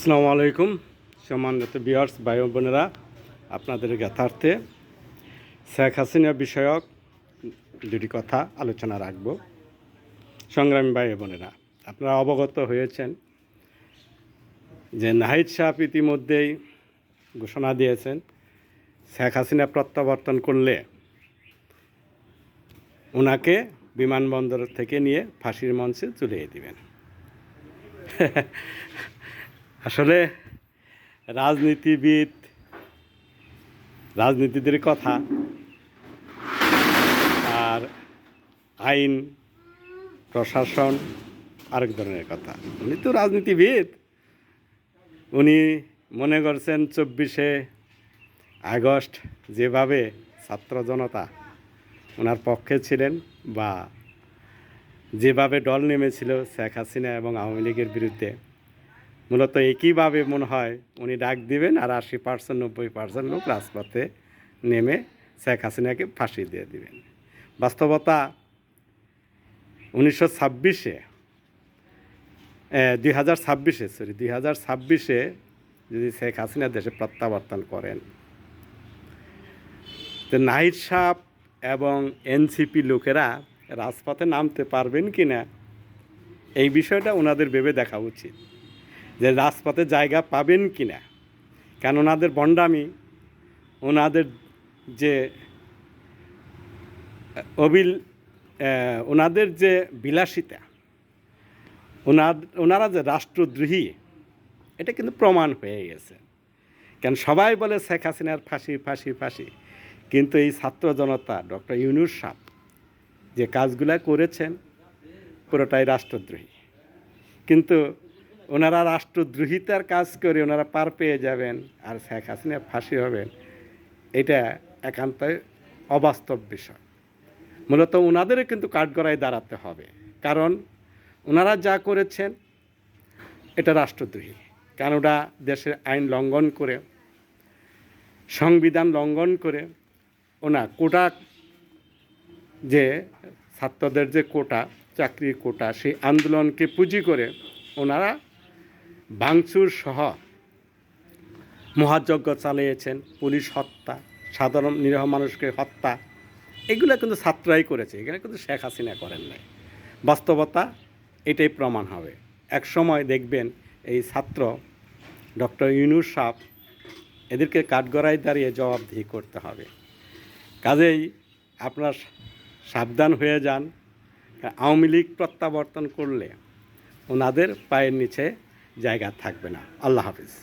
আসসালামু আলাইকুম সম্মানিত ভিউয়ার্স ভাই ও বোনেরা, আপনাদের জ্ঞাতার্থে শেখ হাসিনা বিষয়ক দুটি কথা আলোচনা রাখব। সংগ্রামী ভাই ও বোনেরা, আপনারা অবগত হয়েছেন যে নাহিদ সাহেব ইতিমধ্যেই ঘোষণা দিয়েছেন শেখ হাসিনা প্রত্যাবর্তন করলে ওনাকে বিমানবন্দর থেকে নিয়ে ফাঁসির মঞ্চে ঝুলিয়ে দিবেন। আসলে রাজনীতিদের কথা আর আইন প্রশাসন আরেক ধরনের কথা। উনি তো রাজনীতিবিদ, উনি মনে করছেন 24শে আগস্ট যেভাবে ছাত্র জনতা ওনার পক্ষে ছিলেন বা যেভাবে দল নেমেছিল শেখ হাসিনা এবং আওয়ামী লীগের বিরুদ্ধে, মূলত একইভাবে মনে হয় উনি ডাক দিবেন আর 80% 90% লোক রাজপথে নেমে শেখ হাসিনাকে ফাঁসি দিয়ে দিবেন। বাস্তবতা 2026-এ যদি শেখ হাসিনা দেশে প্রত্যাবর্তন করেন, তো নাহিদ সাহেব এবং এনসিপি লোকেরা রাজপথে নামতে পারবেন কি না, এই বিষয়টা ওনাদের ভেবে দেখা উচিত যে রাজপথে জায়গা পাবেন কি না। কেন ওনাদের বন্ডামি, ওনাদের যে ওনাদের যে বিলাসিতা, ওনারা যে রাষ্ট্রদ্রোহী, এটা কিন্তু প্রমাণ হয়ে গেছে। কেন সবাই বলে শেখ হাসিনার ফাঁসি ফাঁসি ফাঁসি, কিন্তু এই ছাত্র জনতা ডক্টর ইউনূস সাহেব যে কাজগুলা করেছেন পুরোটাই রাষ্ট্রদ্রোহী। কিন্তু ওনারা রাষ্ট্রদ্রোহিতার কাজ করে ওনারা পার পেয়ে যাবেন আর শেখ হাসিনা ফাঁসি হবেন, এটা একান্তই অবাস্তব বিষয়। মূলত ওনাদেরও কিন্তু কাঠগড়ায় দাঁড়াতে হবে, কারণ ওনারা যা করেছেন এটা রাষ্ট্রদ্রোহী। কারণ ওরা দেশের আইন লঙ্ঘন করে, সংবিধান লঙ্ঘন করে, কোটা, যে ছাত্রদের যে কোটা, চাকরির কোটা, সেই আন্দোলনকে পুঁজি করে ওনারা ভাঙচুর সহ মহাযজ্ঞ চালিয়েছেন, পুলিশ হত্যা, সাধারণ নিরীহ মানুষকে হত্যা, এগুলো কিন্তু ছাত্ররাই করেছে, এখানে কিন্তু শেখ হাসিনা করেন নাই। বাস্তবতা এটাই প্রমাণ হবে। এক সময় দেখবেন এই ছাত্র ডক্টর ইউনূস সাহেব, এদেরকে কাঠগড়ায় দাঁড়িয়ে জবাবদিহি করতে হবে। কাজেই আপনারা সাবধান হয়ে যান। আওয়ামী লীগ প্রত্যাবর্তন করলে ওনাদের পায়ের নিচে জায়গা থাকবে না। আল্লাহ হাফিজ।